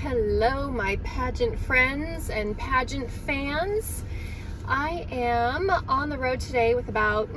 Hello, my pageant friends and pageant fans. I am on the road today with about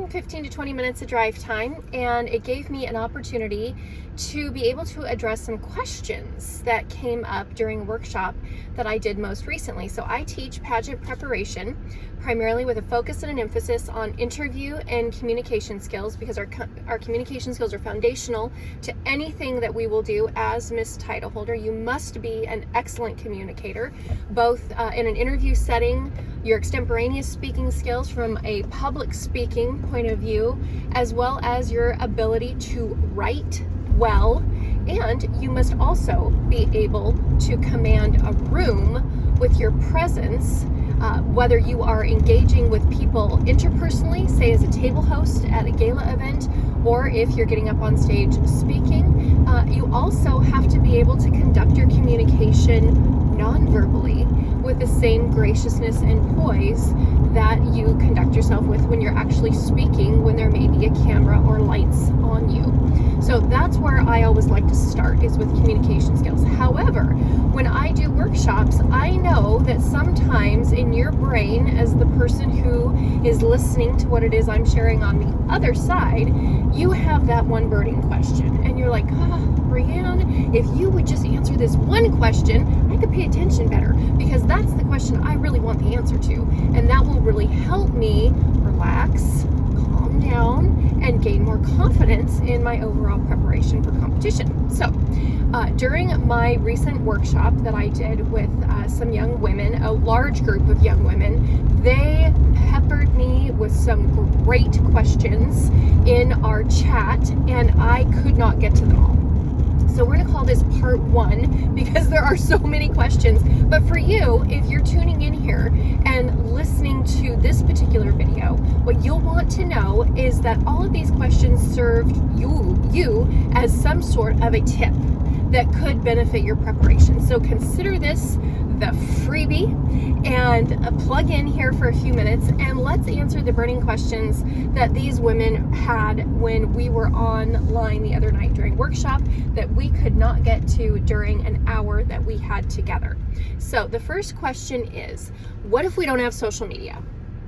15 to 20 minutes of drive time, and it gave me an opportunity to be able to address some questions that came up during a workshop that I did most recently. So I teach pageant preparation, primarily with a focus and an emphasis on interview and communication skills, because our communication skills are foundational to anything that we will do as Miss Title Holder. You must be an excellent communicator, both in an interview setting, your extemporaneous speaking skills from a public speaking point of view, as well as your ability to write well, and you must also be able to command a room with your presence, whether you are engaging with people interpersonally, say as a table host at a gala event, or if you're getting up on stage speaking. You also have to be able to conduct your communication non-verbally with the same graciousness and poise that you conduct yourself with when you're actually speaking, when there may be a camera or lights on you. So that's where I always like to start, is with communication skills. However, when I do workshops, I know that sometimes in your brain, as the person who is listening to what it is I'm sharing on the other side, you have that one burning question, and you're like, Breann, if you would just answer this one question, I could pay attention better, because that's the question I really want the answer to, and that will really help me relax, calm down, and gain more confidence in my overall preparation for competition. So during my recent workshop that I did with some young women, a large group of young women, they peppered me with some great questions in our chat, and I could not get to them all. So we're going to call this part 1, because there are so many questions. But for you, if you're tuning in here and listening to this particular video, what you'll want to know is that all of these questions served you as some sort of a tip that could benefit your preparation. So consider this the freebie, and plug in here for a few minutes, and let's answer the burning questions that these women had when we were online the other night during workshop that we could not get to during an hour that we had together. So the first question is, what if we don't have social media?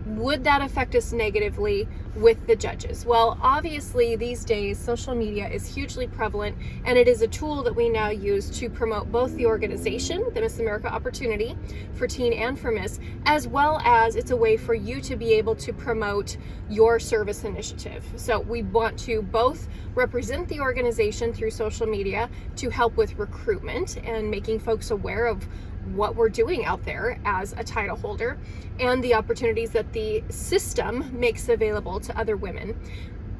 Would that affect us negatively with the judges? Well, obviously these days social media is hugely prevalent, and it is a tool that we now use to promote both the organization, the Miss America opportunity for teen and for Miss, as well as it's a way for you to be able to promote your service initiative. So we want to both represent the organization through social media to help with recruitment and making folks aware of what we're doing out there as a title holder, and the opportunities that the system makes available to other women.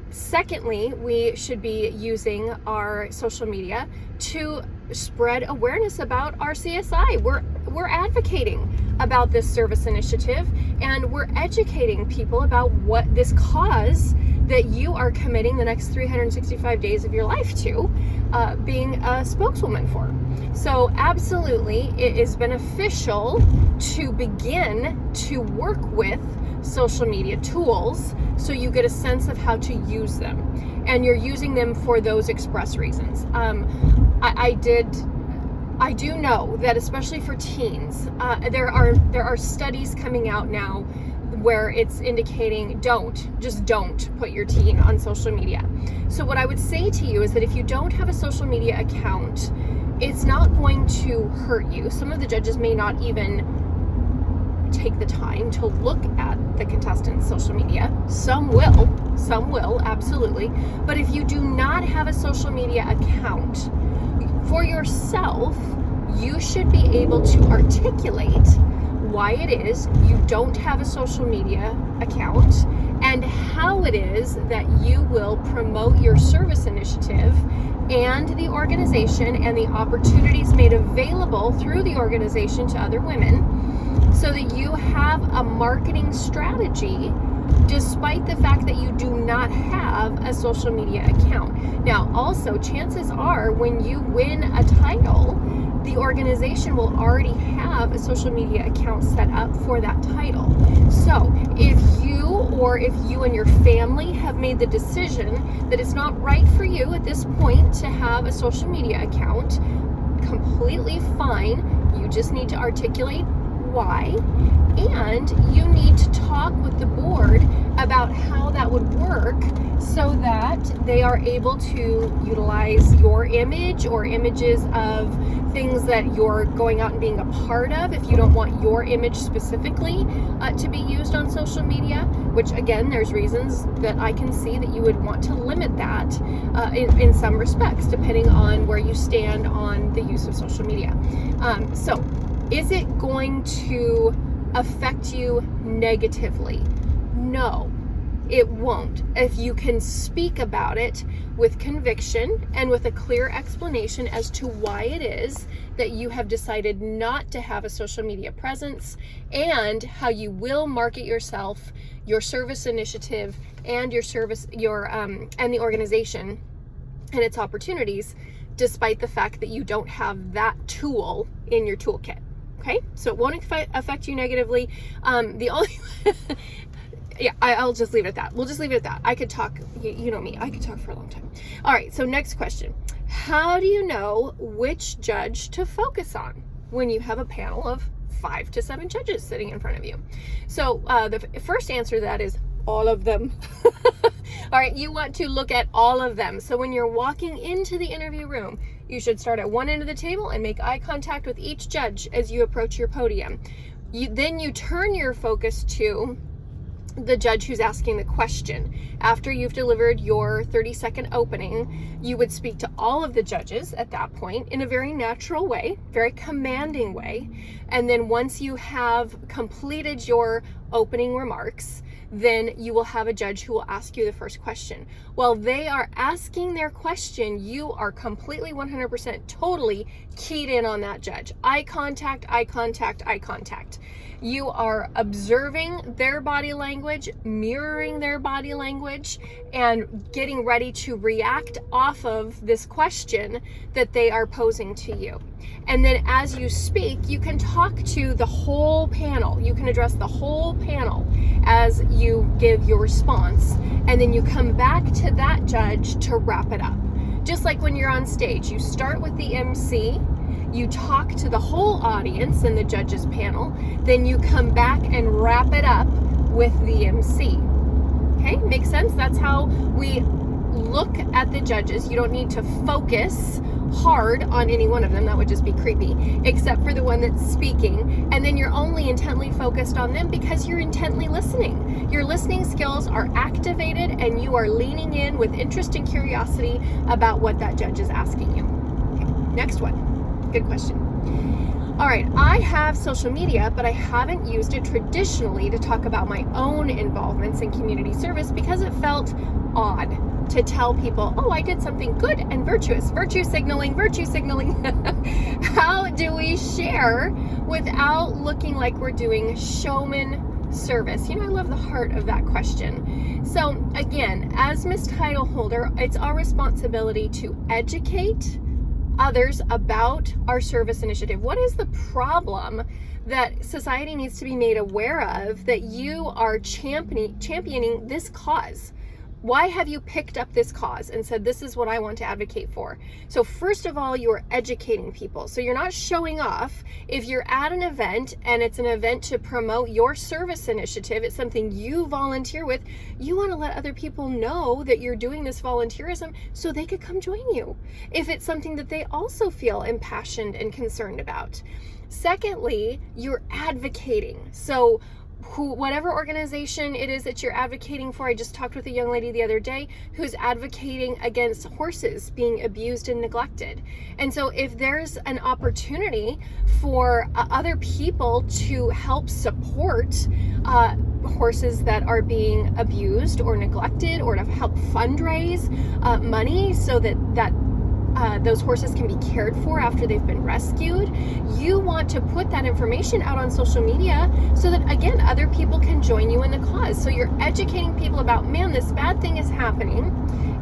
Secondly, we should be using our social media to spread awareness about our CSI. We're advocating about this service initiative, and we're educating people about what this cause that you are committing the next 365 days of your life to, being a spokeswoman for. So absolutely, it is beneficial to begin to work with social media tools so you get a sense of how to use them, and you're using them for those express reasons. I do know that especially for teens, there are studies coming out now where it's indicating just don't put your teen on social media. So what I would say to you is that if you don't have a social media account, it's not going to hurt you. Some of the judges may not even take the time to look at the contestants' social media. Some will, absolutely. But if you do not have a social media account for yourself, you should be able to articulate why it is you don't have a social media account, and how it is that you will promote your service initiative and the organization and the opportunities made available through the organization to other women, so that you have a marketing strategy despite the fact that you do not have a social media account. Now, also, chances are when you win a title, the organization will already have a social media account set up for that title. So if you and your family have made the decision that it's not right for you at this point to have a social media account, completely fine. You just need to articulate why, and you need to talk with the board about how that would work so that they are able to utilize your image or images of things that you're going out and being a part of if you don't want your image specifically to be used on social media, which again, there's reasons that I can see that you would want to limit that in some respects, depending on where you stand on the use of social media. So is it going to affect you negatively? No, it won't. If you can speak about it with conviction and with a clear explanation as to why it is that you have decided not to have a social media presence, and how you will market yourself, your service initiative, and and the organization and its opportunities, despite the fact that you don't have that tool in your toolkit. Okay, so it won't affect you negatively. The only, yeah, I'll just leave it at that. We'll just leave it at that. I could talk, you know me, I could talk for a long time. All right, so next question. How do you know which judge to focus on when you have a panel of 5 to 7 judges sitting in front of you? So the first answer to that is all of them. All right, you want to look at all of them. So when you're walking into the interview room, you should start at one end of the table and make eye contact with each judge as you approach your podium. Then you turn your focus to the judge who's asking the question. After you've delivered your 30-second opening, you would speak to all of the judges at that point in a very natural way, very commanding way. And then once you have completed your opening remarks, then you will have a judge who will ask you the first question. While they are asking their question, you are completely 100% totally keyed in on that judge. Eye contact, eye contact, eye contact. You are observing their body language, mirroring their body language, and getting ready to react off of this question that they are posing to you. And then as you speak, you can talk to the whole panel. You can address the whole panel as you give your response. And then you come back to that judge to wrap it up. Just like when you're on stage, you start with the MC, you talk to the whole audience in the judges panel, then you come back and wrap it up with the MC. Okay, makes sense? That's how we look at the judges. You don't need to focus hard on any one of them. That would just be creepy, except for the one that's speaking. And then you're only intently focused on them because you're intently listening. Your listening skills are activated and you are leaning in with interest and curiosity about what that judge is asking you. Okay, next one. Good question. All right, I have social media, but I haven't used it traditionally to talk about my own involvements in community service because it felt odd to tell people, oh, I did something good and virtuous. Virtue signaling, virtue signaling. How do we share without looking like we're doing showman service? You know, I love the heart of that question. So again, as Miss Title Holder, it's our responsibility to educate others about our service initiative. What is the problem that society needs to be made aware of that you are championing this cause? Why have you picked up this cause and said, this is what I want to advocate for? So first of all, you're educating people. So you're not showing off. If you're at an event and it's an event to promote your service initiative, it's something you volunteer with, you want to let other people know that you're doing this volunteerism so they could come join you if it's something that they also feel impassioned and concerned about. Secondly, you're advocating. So whatever organization it is that you're advocating for, I just talked with a young lady the other day who's advocating against horses being abused and neglected. And so if there's an opportunity for other people to help support horses that are being abused or neglected, or to help fundraise money so that those horses can be cared for after they've been rescued, you want to put that information out on social media so that, again, other people can join you in the cause. So you're educating people about, man, this bad thing is happening,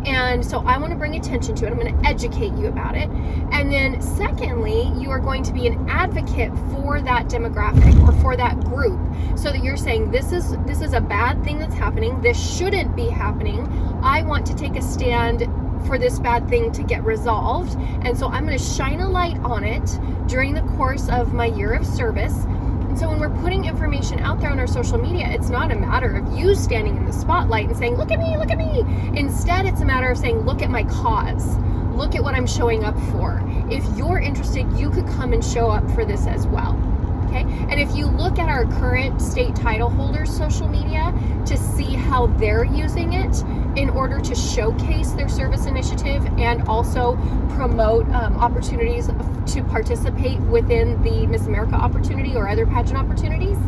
and so I want to bring attention to it. I'm going to educate you about it. And then secondly, you are going to be an advocate for that demographic or for that group, so that you're saying, this is a bad thing that's happening. This shouldn't be happening. I want to take a stand for this bad thing to get resolved. And so I'm going to shine a light on it during the course of my year of service. And so when we're putting information out there on our social media, it's not a matter of you standing in the spotlight and saying, look at me, look at me. Instead, it's a matter of saying, look at my cause. Look at what I'm showing up for. If you're interested, you could come and show up for this as well. Okay? And if you look at our current state title holders' social media to see how they're using it in order to showcase their service initiative and also promote opportunities to participate within the Miss America opportunity or other pageant opportunities,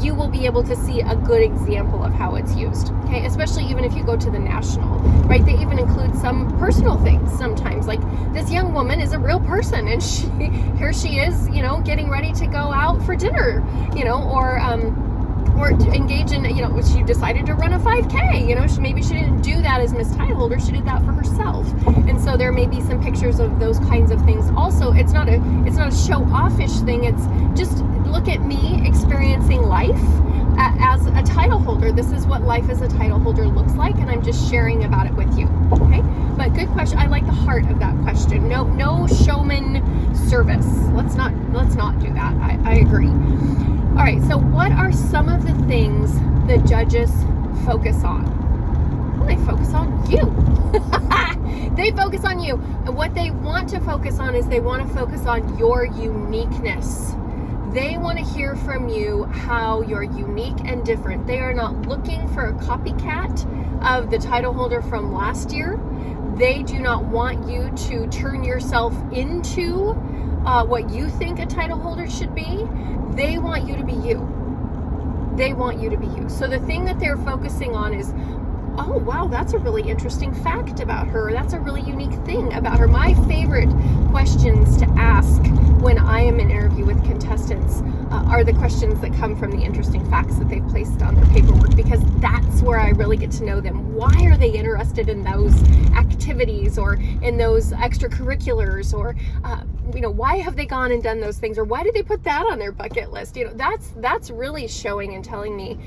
you will be able to see a good example of how it's used, okay? Especially even if you go to the national, right? They even include some personal things sometimes, like this young woman is a real person and here she is, you know, getting ready to go out for dinner, you know, or engage in, you know, she decided to run a 5K, you know, maybe she didn't do that as Miss Title Holder, she did that for herself. And so there may be some pictures of those kinds of things. Also, it's not a show-offish thing, it's just look at me experiencing life as a title holder. This is what life as a title holder looks like, and I'm just sharing about it with you, okay? But good question. I like the heart of that question. No showman service. Let's not do that. I agree. All right, so what are some of the things the judges focus on? Well, they focus on you. They focus on you. And what they want to focus on is they want to focus on your uniqueness. They want to hear from you how you're unique and different. They are not looking for a copycat of the title holder from last year. They do not want you to turn yourself into what you think a title holder should be. They want you to be you. They want you to be you. So the thing that they're focusing on is, oh, wow, that's a really interesting fact about her. That's a really unique thing about her. My favorite questions to ask when I am in an interview with contestants are the questions that come from the interesting facts that they've placed on their paperwork, because that's where I really get to know them. Why are they interested in those activities or in those extracurriculars, or you know, why have they gone and done those things, or why did they put that on their bucket list? You know, that's really showing and telling me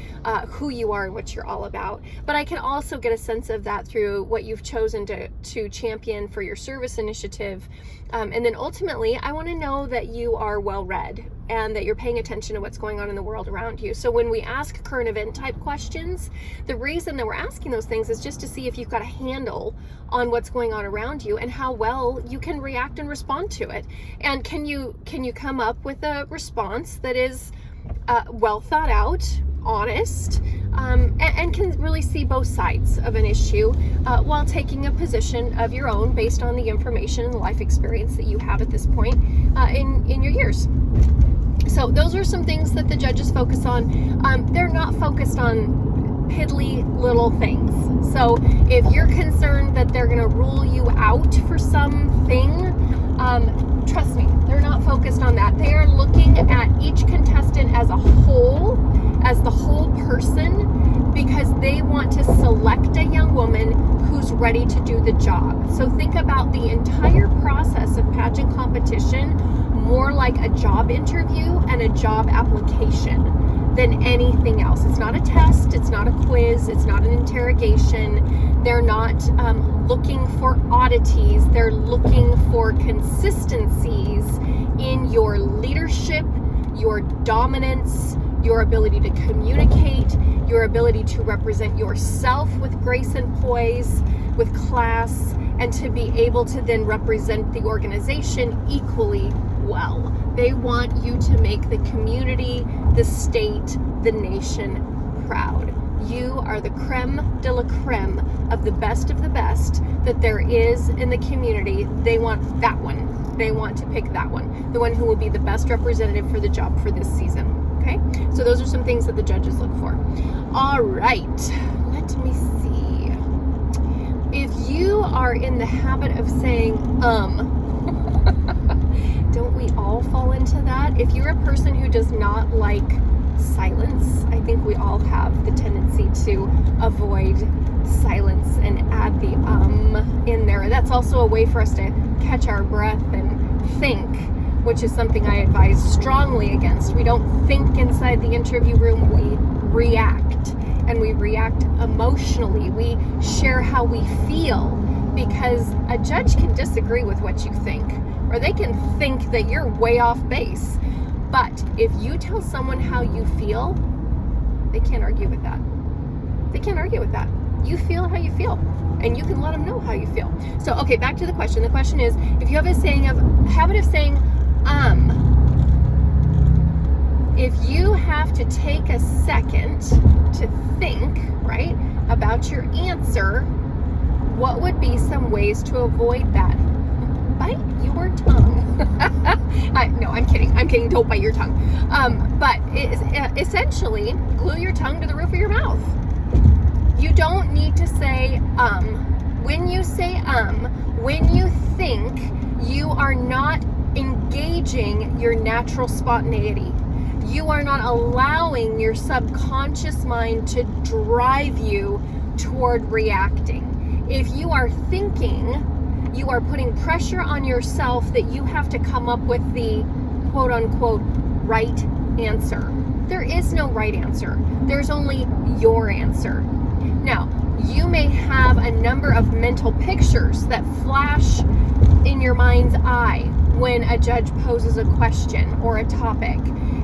who you are and what you're all about. But I can also get a sense of that through what you've chosen to champion for your service initiative. And then ultimately, I want to know that you are well read and that you're paying attention to what's going on in the world around you. So when we ask current event type questions, the reason that we're asking those things is just to see if you've got a handle on what's going on around you and how well you can react and respond to it. And can you come up with a response that is well thought out, honest, and can really see both sides of an issue while taking a position of your own based on the information and the life experience that you have at this point in your years. So those are some things that the judges focus on. They're not focused on piddly little things. So if you're concerned that they're going to rule you out for something, trust me, they're not focused on that. They are looking at each contestant as a whole, as the whole person, because they want to select a young woman who's ready to do the job. So think about the entire process of pageant competition more like a job interview and a job application than anything else. It's not a test, it's not a quiz, it's not an interrogation. They're not looking for oddities, they're looking for consistencies in your leadership, your dominance, your ability to communicate, your ability to represent yourself with grace and poise, with class, and to be able to then represent the organization equally well. They want you to make the community, the state, the nation proud. You are the creme de la creme of the best that there is in the community. They want that one. They want to pick that one, the one who will be the best representative for the job for this season. Okay, so those are some things that the judges look for. All right, let me see. If you are in the habit of saying, don't we all fall into that? If you're a person who does not like silence, I think we all have the tendency to avoid silence and add the in there. That's also a way for us to catch our breath and think, which is something I advise strongly against. We don't think inside the interview room, we react, and we react emotionally. We share how we feel because a judge can disagree with what you think, or they can think that you're way off base. But if you tell someone how you feel, they can't argue with that. They can't argue with that. You feel how you feel, and you can let them know how you feel. So, okay, back to the question. The question is, if you have a habit of saying, if you have to take a second to think, right, about your answer, what would be some ways to avoid that? Bite your tongue. No, I'm kidding. I'm kidding. Don't bite your tongue. But essentially, glue your tongue to the roof of your mouth. You don't need to say When you say when you think, you are not engaging your natural spontaneity. You are not allowing your subconscious mind to drive you toward reacting. If you are thinking, you are putting pressure on yourself that you have to come up with the quote unquote right answer. There is no right answer. There's only your answer. Now, you may have a number of mental pictures that flash in your mind's eye when a judge poses a question or a topic.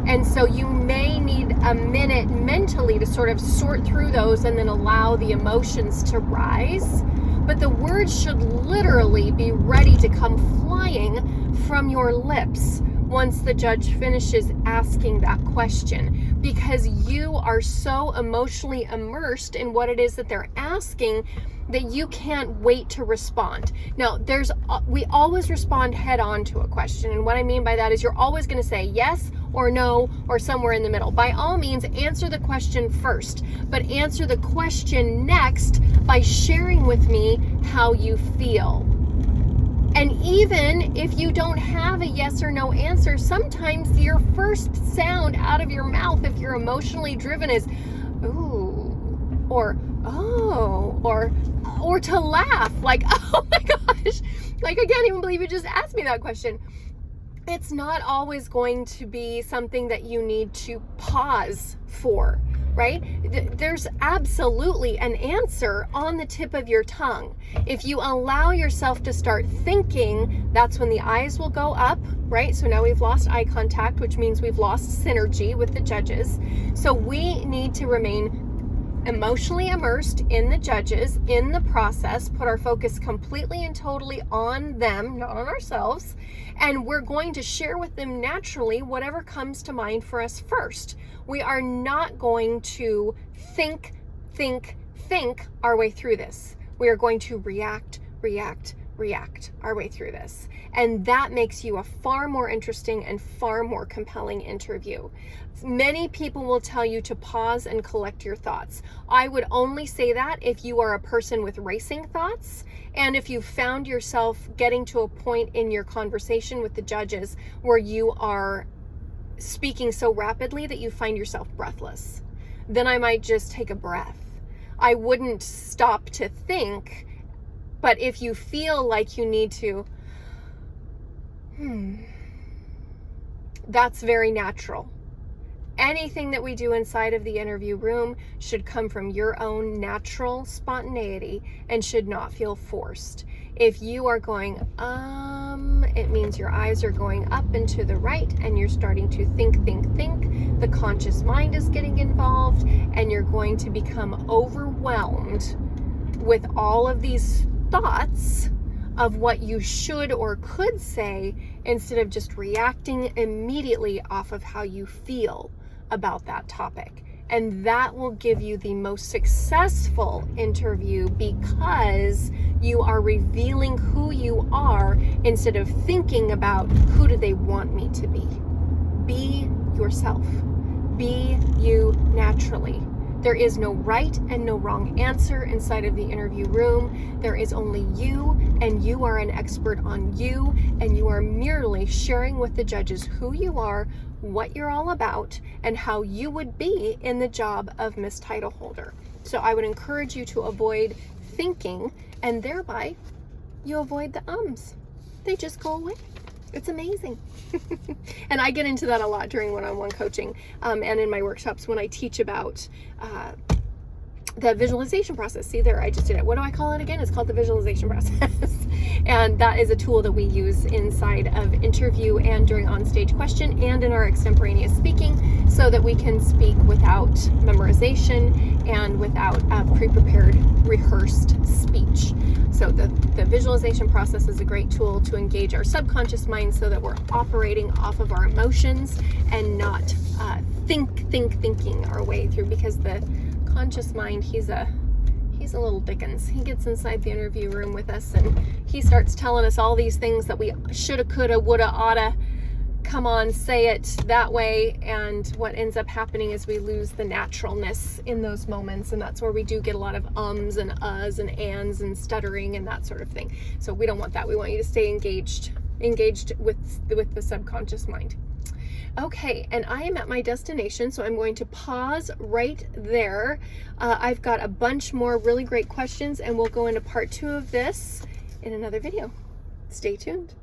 And so you may need a minute mentally to sort of sort through those and then allow the emotions to rise. But the words should literally be ready to come flying from your lips once the judge finishes asking that question, because you are so emotionally immersed in what it is that they're asking that you can't wait to respond. Now, we always respond head on to a question, and what I mean by that is you're always going to say yes or no or somewhere in the middle. By all means, answer the question first, but answer the question next by sharing with me how you feel. And even if you don't have a yes or no answer, sometimes your first sound out of your mouth, if you're emotionally driven, is ooh, or oh, or to laugh, like, oh my gosh, like I can't even believe you just asked me that question. It's not always going to be something that you need to pause for, right? There's absolutely an answer on the tip of your tongue. If you allow yourself to start thinking, that's when the eyes will go up, right? So now we've lost eye contact, which means we've lost synergy with the judges. So we need to remain emotionally immersed in the judges, in the process, put our focus completely and totally on them, not on ourselves, and we're going to share with them naturally whatever comes to mind for us first. We are not going to think our way through this. We are going to react our way through this. And that makes you a far more interesting and far more compelling interview. Many people will tell you to pause and collect your thoughts. I would only say that if you are a person with racing thoughts, and if you found yourself getting to a point in your conversation with the judges where you are speaking so rapidly that you find yourself breathless. Then I might just take a breath. I wouldn't stop to think. But if you feel like you need to, that's very natural. Anything that we do inside of the interview room should come from your own natural spontaneity and should not feel forced. If you are going, it means your eyes are going up and to the right and you're starting to think. The conscious mind is getting involved and you're going to become overwhelmed with all of these thoughts of what you should or could say instead of just reacting immediately off of how you feel about that topic. And that will give you the most successful interview because you are revealing who you are instead of thinking about who do they want me to be. Be yourself. Be you naturally. There is no right and no wrong answer inside of the interview room. There is only you, and you are an expert on you, and you are merely sharing with the judges who you are, what you're all about, and how you would be in the job of Miss Title Holder. So I would encourage you to avoid thinking, and thereby you avoid the ums. They just go away. It's amazing. And I get into that a lot during one-on-one coaching and in my workshops when I teach about the visualization process. See there, I just did it. What do I call it again? It's called the visualization process. And that is a tool that we use inside of interview and during on-stage question and in our extemporaneous speaking, so that we can speak without memorization and without pre-prepared, rehearsed speech. So the visualization process is a great tool to engage our subconscious mind so that we're operating off of our emotions and not thinking our way through, because the conscious mind, he's a little Dickens. He gets inside the interview room with us and he starts telling us all these things that we shoulda, coulda, woulda, oughta. Come on, say it that way. And what ends up happening is we lose the naturalness in those moments, and that's where we do get a lot of ums and uhs and ands and stuttering and that sort of thing. So we don't want that. We want you to stay engaged with the subconscious mind. Okay, and I am at my destination, so I'm going to pause right there. I've got a bunch more really great questions, and we'll go into part 2 of this in another video. Stay tuned.